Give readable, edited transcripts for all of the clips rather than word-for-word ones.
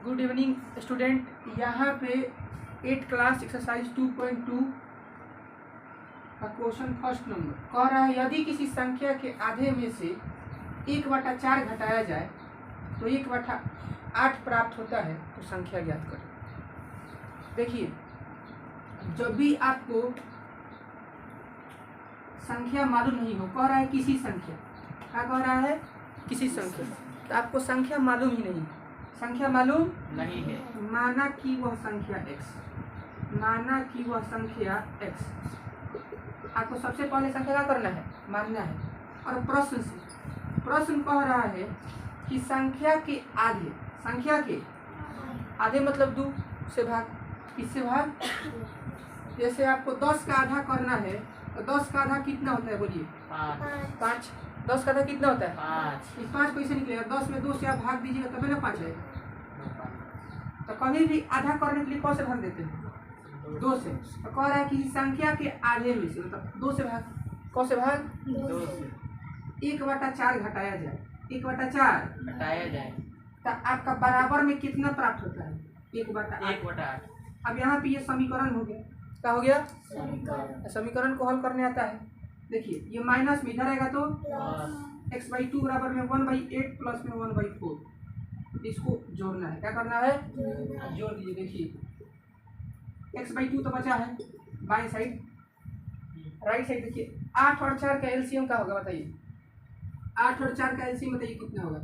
Good evening student. यहाँ पे 8 class exercise 2.2 का क्वेश्चन फर्स्ट नंबर कह रहा है, यदि किसी संख्या के आधे में से 1/4 घटाया जाए तो 1/8 प्राप्त होता है, तो संख्या ज्ञात करें। देखिए, जब भी आपको संख्या मालूम नहीं हो, कह रहा है किसी संख्या, क्या कह रहा है, किसी संख्या, तो आपको संख्या मालूम ही नहीं, संख्या मालूम नहीं है, माना कि वह संख्या x, माना कि वह संख्या x, आपको सबसे पहले संख्या क्या करना है, मानना है। और प्रश्न कह रहा है कि संख्या के आधे, संख्या के आधे मतलब 2 से भाग, किससे भाग, जैसे आपको 10 का आधा करना है तो 10 का आधा कितना होता है, बोलिए 5। 10 का आधा कितना होता है 5। 5 कैसे निकलेगा, 10 में 2 से आप भाग दीजिएगा तभी ना 5 आएगा। तो कभी भी आधा करने के लिए कौन से भाग देते हैं, 2 से। तो कह रहा है कि संख्या के आधे में से, मतलब 2 से भाग, कौन से भाग, 2 से 1/4 घटाया जाए, 1/4 घटाया जाए तो आपका बराबर में कितना प्राप्त होता है, 1/8। अब यहाँ पे ये समीकरण हो गया, क्या हो गया, समीकरण को हल करने आता है। देखिए, ये माइनस में इधर आएगा तो x/2 बराबर में 1/8 प्लस में 1/4, इसको जोड़ना है, क्या करना है, जोड़ दीजिए। देखिए x/2 तो बचा है बाएं साइड, राइट साइड देखिए 8 और 4 का एलसीएम क्या होगा बताइए, 8 और 4 का एलसीएम बताइए कितना होगा,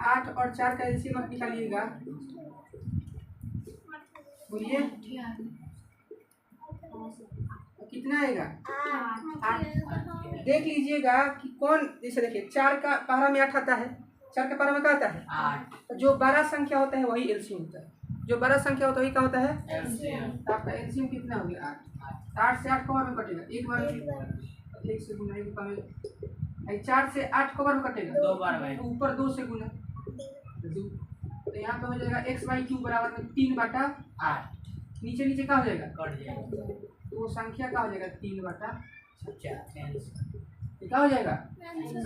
8 और 4 का एलसीएम आप निकालिएगा, बोलिए कितना आएगा, 8। देख लीजिएगा कि कौन, जैसे देखिए 4 का पारा में 8 आता है, 4 के पारा में क्या आता है 8। तो जो 12 संख्या होता है वही एलसीएम होता है, जो 12 संख्या होता है वही क्या होता है एलसीएम। तो आपका एलसीएम कितना हो गया 8। 8 से 8 कवर में कटेगा, एक बार में 1 से गुना, एक बार में 4 से 8 कवर में कटेगा 2 बार में, ऊपर 2 से गुना 2, तो यहाँ पे हो जाएगा x/2 बराबर में 3/8, नीचे नीचे क्या हो जाएगा, कट जाएगा, तो वो संख्या क्या हो जाएगा 3/4, क्या हो जाएगा।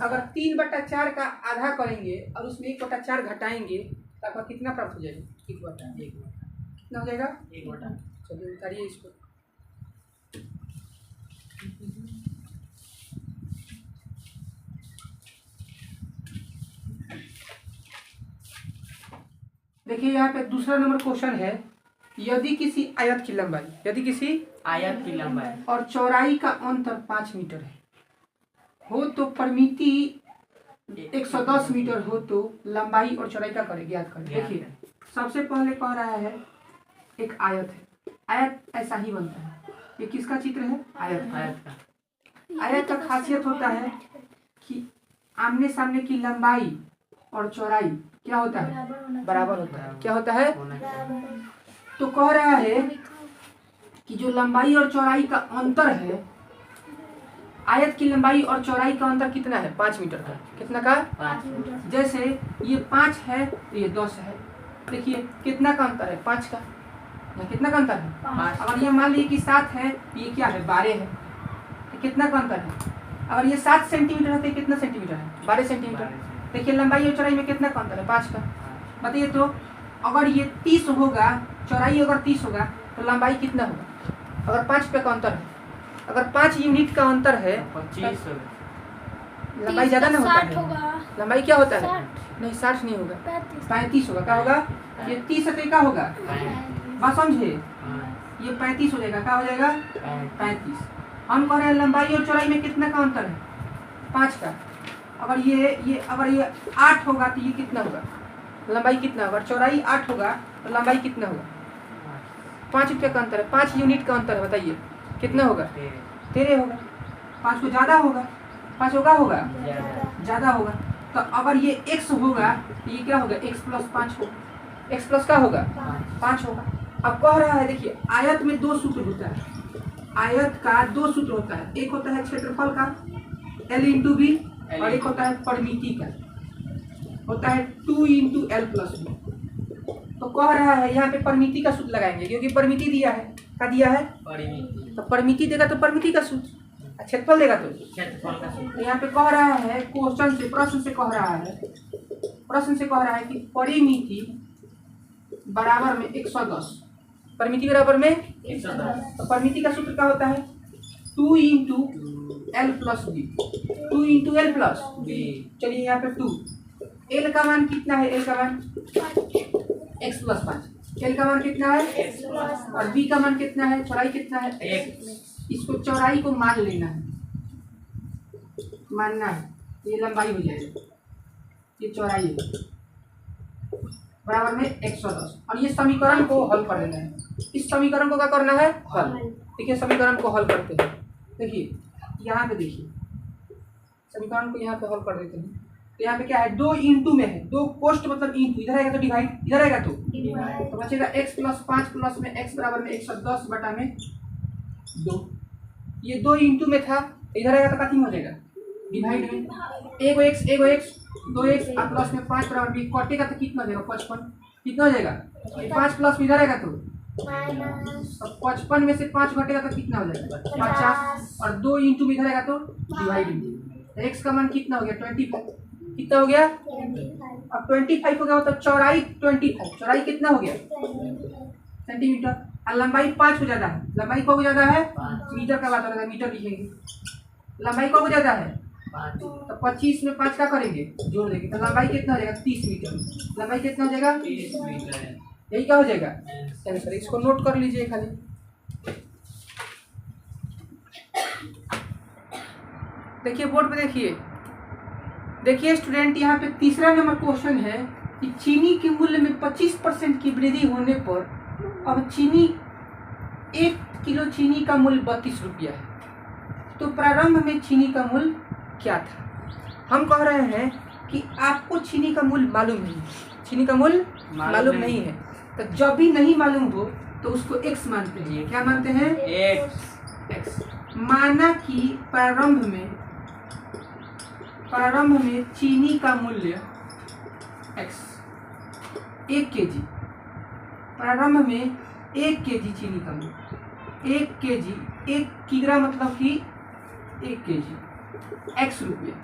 अगर 3/4 का आधा करेंगे और उसमें 1/4 घटाएंगे तो आपका कितना प्राप्त हो जाएगा, 1/1 कितना हो जाएगा 1/1। चलिए उतारिए इसको। देखिए यहाँ पे दूसरा नंबर क्वेश्चन है, यदि किसी आयत की लंबाई, यदि किसी आयत की लंबाई और चौड़ाई का अंतर 5 मीटर है हो तो परिमिति 110 मीटर हो तो लंबाई और चौड़ाई का करें, ज्ञात करें। देखिए सबसे पहले कह रहा है एक आयत है, आयत ऐसा ही बनता है, ये किसका चित्र है, आयत का। आयत का खासियत होता है कि आमने सामने की लंबाई और चौड़ाई क्या होता है, बराबर होता है, क्या होता है। तो कह रहा है कि जो लंबाई और चौड़ाई का अंतर है, आयत की लंबाई और चौड़ाई का अंतर कितना है, 5 मीटर का, कितना का 5 मीटर। जैसे ये 5 है तो ये 10 है, देखिए कितना का अंतर है, 5 का, यहाँ कितना का अंतर है 5। अगर ये मान लीजिए कि 7 है तो ये क्या है 12 है, तो कितना का अंतर है। अगर ये 7 सेंटीमीटर है तो कितना सेंटीमीटर है 12 सेंटीमीटर। देखिए लंबाई और चौड़ाई में कितना का अंतर है, 5 का। बताइए तो अगर ये 30 होगा, चौड़ाई अगर 30 होगा तो लंबाई कितना होगा, अगर 5 रुपये का अंतर है, अगर 5 यूनिट का अंतर है 25 लंबाई ज़्यादा ना होता है, लंबाई क्या होता है, नहीं 60 नहीं होगा, 35 होगा, क्या होगा, ये 30 है तो क्या होगा, बात समझे, ये 35 हो जाएगा, क्या हो जाएगा 35। हम कह रहे हैं लंबाई और चौड़ाई में कितना का अंतर है, 5 का। अगर ये 8 होगा तो ये कितना होगा, लंबाई कितना होगा, चौड़ाई 8 होगा तो लंबाई कितना होगा, 5 रुपये का अंतर है, 5 यूनिट का अंतर है, बताइए कितना होगा, 13 होगा। 5 को ज़्यादा होगा, 5 होगा ज़्यादा होगा। तो अगर ये x होगा तो ये क्या होगा, x + 5 होगा, x प्लस क्या होगा 5 होगा। अब कह रहा है, देखिए आयत में 2 सूत्र होता है, आयत का 2 सूत्र होता है, एक होता है क्षेत्रफल का L × B और एक होता है परिमिति का, होता है 2 × L + B। तो कह रहा है यहाँ पे परिमिति का सूत्र लगाएंगे, क्योंकि परिमिति दिया है, क्या दिया है परिमिति, तो परिमिति देगा तो परिमिति का सूत्र, क्षेत्रफल देगा तो क्षेत्रफल का सूत्र। यहाँ पे कह रहा है क्वेश्चन से, प्रश्न से कह रहा है प्रश्न से कह रहा है कि परिमिति बराबर में 110, परिमिति बराबर में 110। तो परिमिति का सूत्र क्या होता है? 2 into L plus B, 2 into L plus B. चलिए यहाँ पे 2, एल का मान कितना है? एल का मान x प्लस 5, एल का मान कितना है? x प्लस और बी का मान कितना है? चौड़ाई कितना है? x। इसको चौड़ाई को मान लेना है, मानना है, ये लंबाई हो जाएगी, ये चौड़ाई है बराबर में 110। और ये समीकरण को हल कर देना है। इस समीकरण को क्या करना है? हल। देखिए समीकरण को हल करते हैं। देखिए यहाँ पे देखिए समीकरण को यहाँ पे हल कर देते हैं। तो यहाँ पे क्या है? 2 इंटू में है, 2 पोस्ट मतलब इंटू, इधर आएगा तो डिवाइड, इधर आएगा तो बचेगा x प्लस 5 प्लस में x बराबर में 110 बटा में 2। ये 2 इंटू में था, इधर आएगा तो कितना हो जाएगा? डिवाइड में एगो x 2x और प्लस में 5 बराबर भी कटेगा तो कितना हो जाएगा? 55। कितना हो जाएगा? 5 प्लस में इधर आएगा तो 55 में से 5 घटेगा तो कितना हो जाएगा? 50। और 2 इंटू में इधर आएगा तो डिवाइड में x का मान कितना हो गया? 25। कितना हो गया? अब 25 हो गया मतलब चौड़ाई 25, चौड़ाई कितना हो गया? सेंटीमीटर। और लंबाई 5 हो जाता है, लंबाई कब हो जाता है? मीटर का बात हो रहा है, मीटर लिखेंगे। लंबाई कब हो जाता है? 5। तो 25 में 5 क्या करेंगे? जोड़ देंगे तो लंबाई कितना हो जाएगा? 30 मीटर। लंबाई कितना हो जाएगा? 30 मीटर है। यही क्या हो जाएगा? आंसर। इसको नोट कर लीजिए खाली। देखिए बोर्ड पे देखिए स्टूडेंट, यहाँ पे तीसरा नंबर क्वेश्चन है कि चीनी के मूल्य में 25% की वृद्धि होने पर अब चीनी 1 किलो चीनी का मूल्य 32 रुपया है, तो प्रारंभ में चीनी का मूल्य क्या था? हम कह रहे हैं कि आपको चीनी का मूल्य मालूम नहीं है, चीनी का मूल्य मालूम नहीं है, तो जब भी नहीं मालूम हो तो उसको x मानते हैं। क्या मानते हैं? x। माना कि प्रारंभ में चीनी का मूल्य x 1 केजी, प्रारंभ में 1 केजी चीनी का मूल्य 1 केजी, 1 किग्रा मतलब कि 1 केजी, x रुपया।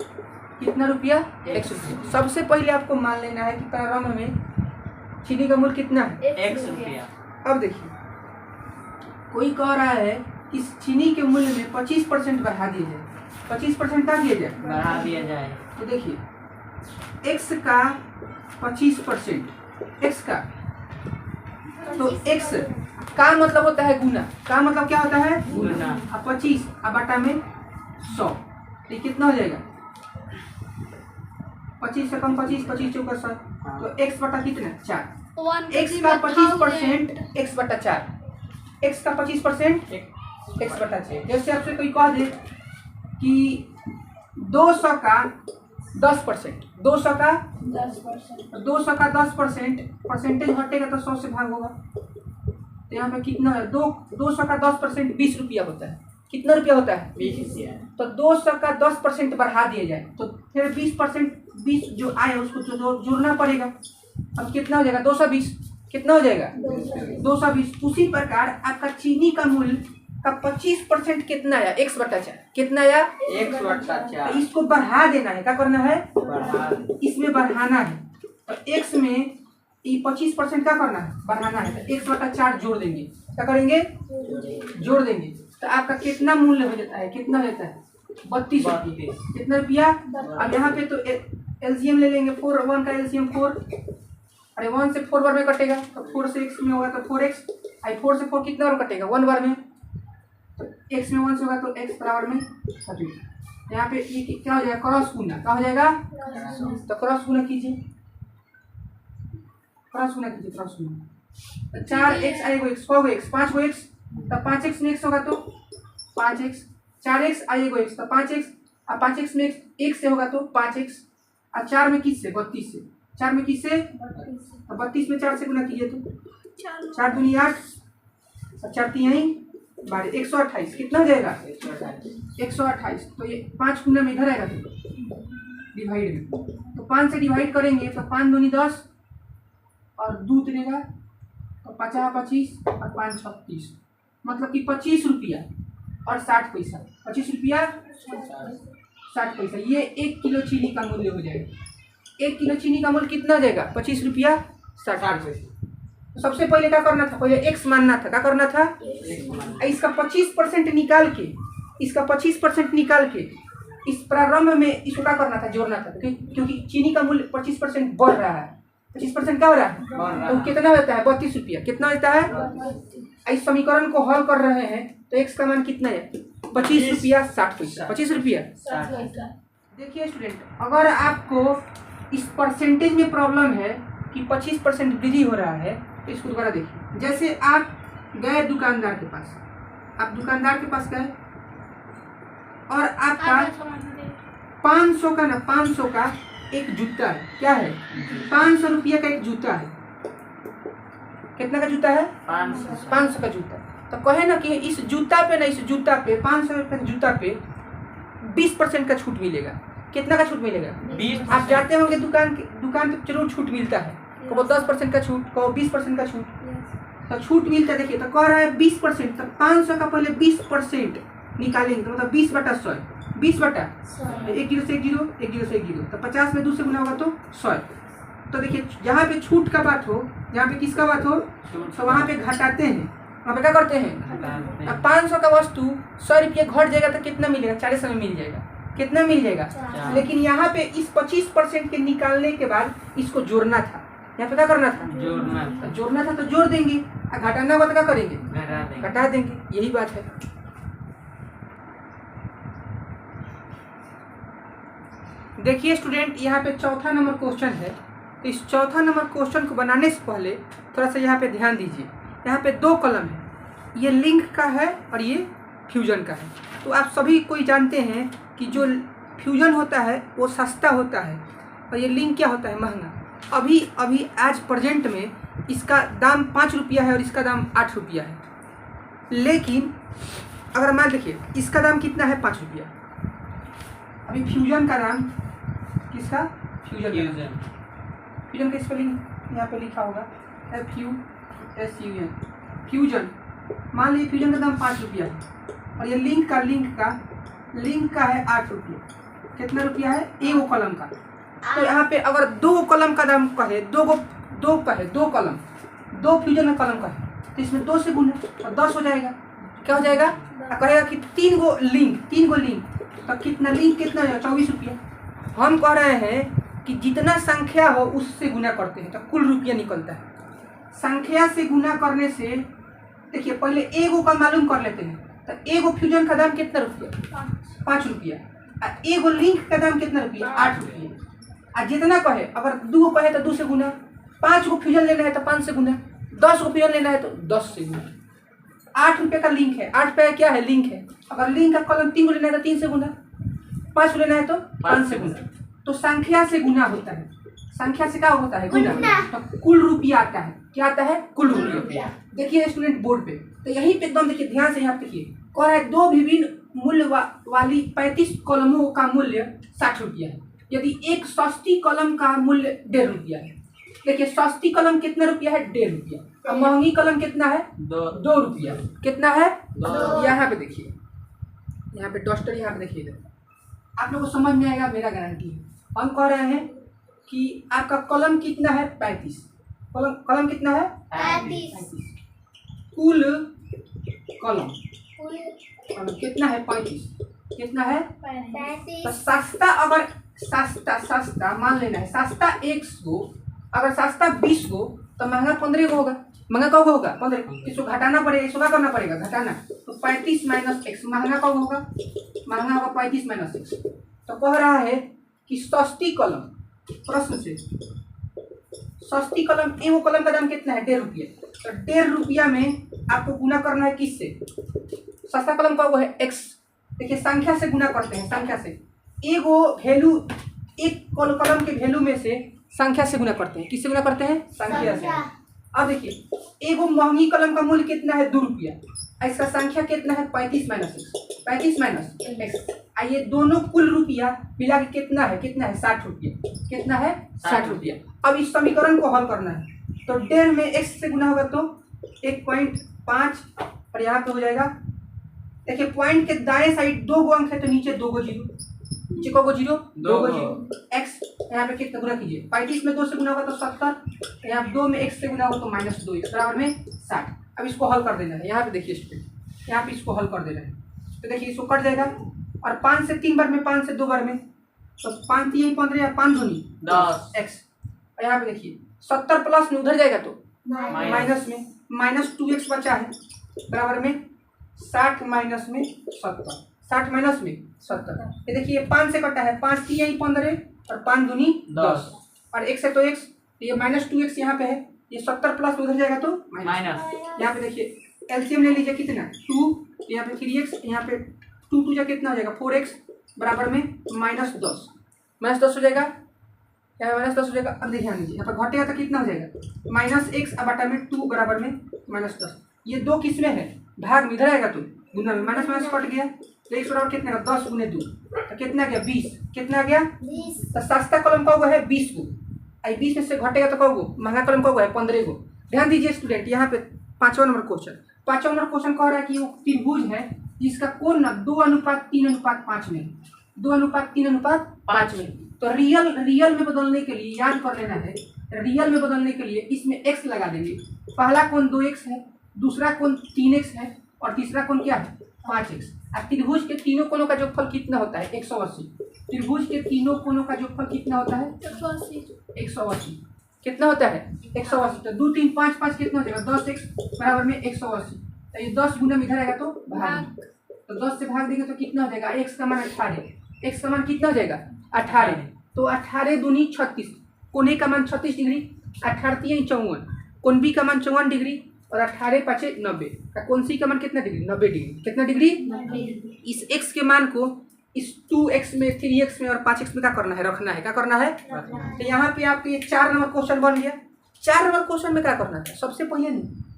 कितना रुपया? x रुपया। सबसे पहले आपको मान लेना है कि प्रारंभ में चीनी का मूल्य कितना है? x रुपया। अब देखिए कोई कह रहा है कि चीनी के मूल्य में 25% बढ़ा दिया जाए, 25% क्या दिया जाए? बढ़ा दिया जाए। तो देखिए x का 25%, x का, तो x का मतलब होता है गुना, का मतलब क्या होता है? गुना। अब 25 अब बटा में 100, ये कितना हो जाएगा? 25 से कम 25, 25 चौका 100, तो x बटा कितना? 4। x का 25% x बटा 4, x का 25% x बटा 6। जैसे आपसे कोई कह दे कि 200 का 10%, 200 का 10% परसेंटेज हटेगा तो 100 से भाग होगा, तो यहाँ पे कितना है? 200 का 10% 20 रुपया होता है। कितना रुपया होता है? 20 रुपया। तो 200 का 10% बढ़ा दिया जाए तो फिर 20% 20 जो आए उसको जोड़ना पड़ेगा। अब कितना हो जाएगा? 220। कितना हो जाएगा? 220। उसी प्रकार आपका चीनी का मूल्य का 25% कितना आया? x बटा 4। कितना आया? x बटा 4। तो इसको बढ़ा देना है, क्या करना है? बढ़ा। इसमें बढ़ाना है, तो x में ये 25% क्या करना है? बढ़ाना है, तो x बटा 4 जोड़ देंगे। क्या करेंगे? जोड़ देंगे, तो आपका कितना मूल्य हो जाता है? कितना हो जाता है? 32 रुपये। कितना रुपया? अब यहाँ पे तो एलसीएम ले लेंगे, 4 1 का एलसीएम 4, अरे 1 से 4 बार में कटेगा तो 4 से x में होगा तो 4x, आई 4 से 4 कितना बार कटेगा? 1 बार में, तो x में 1 से होगा तो x बराबर में 30। यहाँ पे ये क्या हो जाएगा? क्रॉस गुना। क्या हो जाएगा? तो क्रॉस गुना कीजिए, क्रॉस गुना कीजिए, क्रॉस गुना। 4x आएगा x, को x 5 को x, तो 5x में x होगा तो 5x, 4x आएगा x तो 5x, अब 5x में x से होगा तो 5x, और 4 में किस से? 32 से, 4 में किस से? 32 में 4 से गुना कीजिए तो 4 दूनी 8 और 4 3 12, 128। कितना हो जाएगा? 128। तो ये 5 गुना में इधर आएगा तो डिवाइड में, तो 5 से डिवाइड करेंगे तो 5 दूनी 10 और 2 देगा तो 50 25 और 5 36, मतलब कि 25 रुपया और 60 पैसा। 25 रुपया 60 पैसा, ये 1 किलो चीनी का मूल्य हो जाएगा। 1 किलो चीनी का मूल्य कितना हो जाएगा? 25 रुपया 60 पैसे। तो सबसे पहले क्या करना था? पहले x मानना था। क्या करना था? इसका 25% निकाल के, इसका 25% निकाल के इस प्रारंभ में इसको क्या करना था? जोड़ना था, क्योंकि चीनी का मूल्य 25% बढ़ रहा है। 25% क्या हो रहा है? तो कितना होता है? 32 रुपया। कितना होता है? इस समीकरण को हल कर रहे हैं तो x का मान कितना है? 25 रुपया 60 पैसा। 25 रुपया। देखिए स्टूडेंट, अगर आपको इस परसेंटेज में प्रॉब्लम है कि 25% वृद्धि हो रहा है तो इसको दोबारा देखिए। जैसे आप गए दुकानदार के पास, आप दुकानदार के पास गए और आपका 500 का ना 500 का एक जूता है। क्या है? 500 रुपया का एक जूता है। कितना का जूता है? 500 का जूता। तो कहे ना कि इस जूता पे ना, इस जूता पे 500 रुपये के जूता पे 20% का छूट मिलेगा। कितना का छूट मिलेगा? 20। आप जाते होंगे दुकान पे जरूर छूट मिलता है। कहो 10% का छूट, कहो 20% का छूट, तो छूट मिलता है। देखिए तो कह रहा है 20%, तो 500 का पहले 20% निकालेंगे तो मतलब 20/100, 20/100, 1 जीरो से 1 जीरो, 1 जीरो से 1 जीरो, तो 50 में 2 से गुना होगा तो 100। तो देखिए जहाँ पे छूट का बात हो, जहाँ पे किसका बात हो, तो वहाँ पे घटाते हैं। वहाँ पे क्या करते हैं? अब 500 का वस्तु 100 रुपये घट जाएगा तो कितना मिलेगा? 400 में मिल जाएगा। कितना मिल जाएगा? लेकिन यहाँ पे इस 25% के निकालने के बाद इसको जोड़ना था। यहाँ पे क्या करना था? जोड़ना था तो जोड़ देंगे, और घटाना होगा तो क्या करेंगे? घटा देंगे। यही बात है। देखिए स्टूडेंट, यहाँ पे चौथा नंबर क्वेश्चन है। तो इस चौथा नंबर क्वेश्चन को बनाने से पहले थोड़ा सा यहाँ पे ध्यान दीजिए। यहाँ पे 2 कॉलम है, ये लिंक का है और ये फ्यूजन का है। तो आप सभी कोई जानते हैं कि जो फ्यूजन होता है वो सस्ता होता है और ये लिंक क्या होता है? महंगा। अभी आज प्रेजेंट में इसका दाम 5 रुपया है और इसका दाम 8 रुपया है। लेकिन अगर मान देखिए इसका दाम कितना है? 5 रुपया। अभी फ्यूजन का दाम, किसका? फ्यूजन का स्पेलिंग यहाँ पे लिखा होगा FUSUN, फ्यूजन। मान लीजिए फ्यूजन का दाम 5 रुपया है और ये लिंक का है 8 रुपया। कितना रुपया है? 1 कलम का। तो यहाँ पे अगर 2 कलम का दाम कहे, 2 कलम, 2 फ्यूजन का कलम का है, तो इसमें 2 से गुना और 10 हो जाएगा। क्या हो जाएगा? कहेगा कि 3 गो लिंक, तो कितना लिंक कितना है? 24 रुपया। हम कह रहे हैं कि जितना संख्या हो उससे गुना करते हैं तो कुल रुपया निकलता है। संख्या से गुना करने से देखिए पहले 1 का मालूम कर लेते हैं। तो 1 फ्यूजन का दाम कितना रुपया? 5 रुपया। 1 लिंक का दाम कितना रुपया? 8 रुपया। और जितना कहे, अगर 2 कहे तो 2 से गुना, 5 को फ्यूजन लेना है तो 5 से गुना, 10 को फ्यूजन लेना है तो 10 से गुना। 8 रुपये का लिंक है, 8 रुपये क्या है? लिंक है। अगर लिंक का कॉलम 3 को लेना है तो 3 से गुना, 5 को लेना है तो 5 से गुना। तो संख्या से गुना होता है। संख्या से क्या होता है? गुना। तो कुल रुपया आता है। क्या आता है? कुल रुपया। देखिए स्टूडेंट बोर्ड पे, तो यहीं पे एकदम देखिए ध्यान से यहाँ देखिए, कह रहा है 2 विभिन्न मूल्य वाली 35 कलमों का मूल्य 60 रुपया है यदि एक सस्ती कलम का मूल्य 1.5 रुपया है। देखिए सस्ती कलम कितना रुपया है? 1.5 रुपया। और महंगी कलम कितना है? 2 रुपया। कितना है? 2। यहाँ पे देखिए, यहाँ पे डस्टर, यहाँ पे देखिए, आप लोगों को समझ में आएगा, मेरा गारंटी है। हम कह रहे हैं कि आपका कलम कितना है? 35। कलम कितना है? 35। कुल कलम कितना है? 35। कितना है? 35। तो सस्ता, अगर सस्ता मान लेना है, सस्ता 1 गो, अगर सस्ता 20 गो तो महंगा 15 गो होगा। महंगा कब होगा? 15। इसको घटाना पड़ेगा, इसको क्या करना पड़ेगा? घटाना। तो 35 - x महंगा कब होगा? महंगा होगा 35 - x। तो कह रहा है कि सस्ती कलम, प्रश्न से सस्ती कलम, 1 कलम का दाम कितना है? 1.5 रुपया। तो 1.5 रुपया में आपको गुना करना है किससे? सस्ता कलम का वो है x। देखिए संख्या से गुना करते हैं, संख्या से। एक कलम के वैल्यू में से संख्या से गुना करते हैं। किससे गुना करते हैं? संख्या से। अब देखिए 1 महंगी कलम का मूल्य कितना है? 2 रुपया। इसका संख्या कितना है? 35 - x। ये दोनों कुल रुपया मिला के कितना है? 60 रुपया। कितना है? 60 रुपया। अब इस समीकरण को हल करना है। तो 1.5 में x से गुना होगा तो 1.5 और यहाँ पे हो जाएगा। देखिए पॉइंट के दाएं साइड 2 गो अंक है तो नीचे 2 गो जीरो। नीचे को 0, 2 को 0, x यहाँ पे कितना गुना कीजिए, 35 में 2 से गुना होगा तो 70, यहाँ 2 में x से गुना होगा तो -2 बराबर में 60। अब इसको हल कर देना है, यहाँ पे देखिए स्टूडेंट, यहाँ पे इसको हल कर देना है, तो देखिए इसको कट जाएगा, और 5 से 3 बार में, 5 से 2 बार में, तो 5 3 15 5 दूनी 10 x, और यहाँ पे देखिए 70 प्लस में उधर जाएगा तो माइनस में -2x बचा है बराबर में 60 माइनस में 70, 60 माइनस में 70, ये देखिए 5 से कटा है, 5 3 15 और 5 दूनी 10, और x है तो x, ये -2x यहाँ पे है, ये 70 प्लस उधर जाएगा तो माइनस। यहाँ पे देखिए एलसीएम ले लीजिए, कितना 2, यहाँ पे 3x, यहाँ पे 2 2 जा कितना हो जाएगा 4x बराबर में -10, -10 हो जाएगा, यहाँ -10 हो जाएगा। अब देखिए ध्यान दीजिए, यहाँ पर घटेगा तो कितना हो जाएगा -x बटा में 2 बराबर में -10, ये 2 किसमें है भाग में, इधर आएगा तो गुना में, माइनस माइनस कट गया, तो x बराबर कितना 10 गुने 2 तो कितना गया 20, कितना गया 20, तो सस्ता कलम का हुआ है 20 को, 20 में से घटेगा तो कहोगो महंगा कलम का हुआ है 15 को। ध्यान दीजिए स्टूडेंट, यहाँ पे 5वां नंबर क्वेश्चन कह रहा है कि वो त्रिभुज है जिसका कोण 2:3:5 में, 2:3:5 में, तो रियल में बदलने के लिए याद कर लेना है, रियल में बदलने के लिए इसमें x लगा देंगे, पहला कोण 2x है, दूसरा कोण 3x है, और तीसरा कोण क्या है 5x। अब त्रिभुज के तीनों कोणों का जोगफल कितना होता है 180, त्रिभुज के तीनों कोणों का जोगफल कितना होता है 180, कितना होता है 180, तो 2 3 5 5 कितना हो जाएगा 10x बराबर में 180, तो ये 10 गुना में इधर आएगा तो भाग, तो 10 से भाग देंगे तो कितना हो जाएगा, x का मान 18, x का मान कितना हो जाएगा 18, तो 18 दूनी 36, कोने का मान 36 डिग्री, 18 3 54, कोण बी का मान 54 डिग्री, और 18 5 90, कौन सी का मान कितना डिग्री 90 डिग्री, कितना डिग्री 90। इस x के मान को इस 2x में 3x में और 5x में क्या करना है, रखना है, क्या करना है, तो यहाँ पे आपके ये 4 नंबर क्वेश्चन बन गया। 4 नंबर क्वेश्चन में क्या करना है, सबसे पहले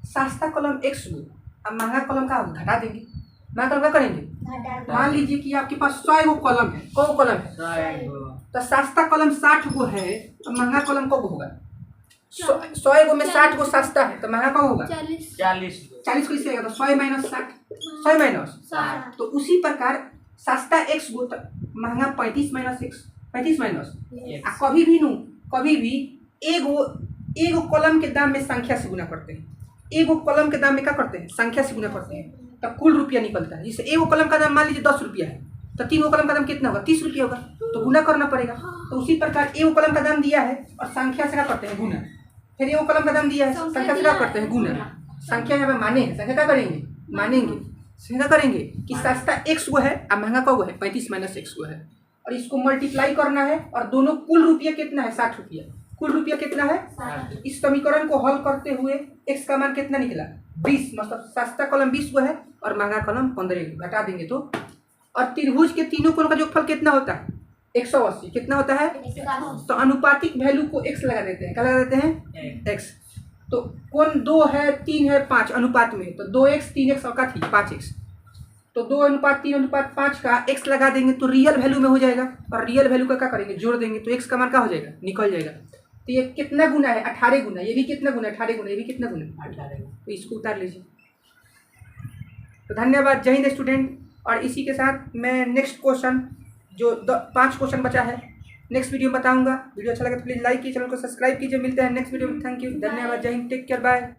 सस्ता कलम x को, अब महंगा कलम का घटा देंगे, महंगा कलम क्या करेंगे, मान लीजिए कि आपके पास 100 गो कलम है, कौ कलम है, तो सस्ता कलम 60 गो है, तो महंगा कलम कौ होगा 100 गो में 60 गो सस्ता है, तो महंगा कौ होगा 40 को, इससे आएगा तो 100 माइनस 60, 100 माइनस 60, तो उसी प्रकार सस्ता x गो तो महंगा 35 माइनस x, 35 माइनस, कभी भी एगो कलम के दाम में संख्या से गुना करते हैं, एगो कलम के दाम में क्या करते हैं संख्या से गुना करते हैं, तो कुल रुपया निकलता है। जैसे एगो कलम का दाम मान लीजिए 10 रुपया है, तो 3 गो कलम का दाम कितना होगा 30 रुपया होगा, तो गुना करना पड़ेगा। तो उसी प्रकार एगो कलम का दाम दिया है और संख्या से क्या करते हैं गुना, फिर एगो कलम का दाम दिया है संख्या से क्या करते हैं गुना, संख्या यहाँ पे माने हैं, संख्या क्या करेंगे मानेंगे, संख्या करेंगे कि सस्ता x गो है और महंगा का गो है 35 माइनस x गो है, और इसको मल्टीप्लाई करना है, और दोनों कुल रुपया कितना है 60 रुपया, कुल रुपया कितना है। इस समीकरण को हल करते हुए x का मान कितना निकला 20, मतलब सस्ता कलम 20 गो है और महंगा कलम 15, घटा देंगे तो, और त्रिभुज के तीनों कोणों का जोगफल कितना होता है 180, कितना होता है, तो अनुपातिक वैल्यू को x लगा देते हैं, क्या लगा देते हैं x, तो कोण 2 है 3 है 5 अनुपात में, तो 2x 3x और का थी 5x, तो 2:3:5 का x लगा देंगे तो रियल वैल्यू में हो जाएगा, और रियल वैल्यू का क्या करेंगे जोड़ देंगे तो x का मान क्या हो जाएगा निकल जाएगा। तो ये कितना गुना है 18 गुना, ये भी कितना गुना 18 गुना, ये भी कितना गुना 18, तो इसको उतार लीजिए। तो धन्यवाद, जय हिंद स्टूडेंट। और इसी के साथ मैं नेक्स्ट क्वेश्चन जो 5 क्वेश्चन बचा है नेक्स्ट वीडियो में बताऊंगा। वीडियो अच्छा लगे तो प्लीज़ लाइक कीजिए, चैनल को सब्सक्राइब कीजिए। मिलते हैं नेक्स्ट वीडियो में। थैंक यू, धन्यवाद, जय हिंद, टेक केयर, बाय।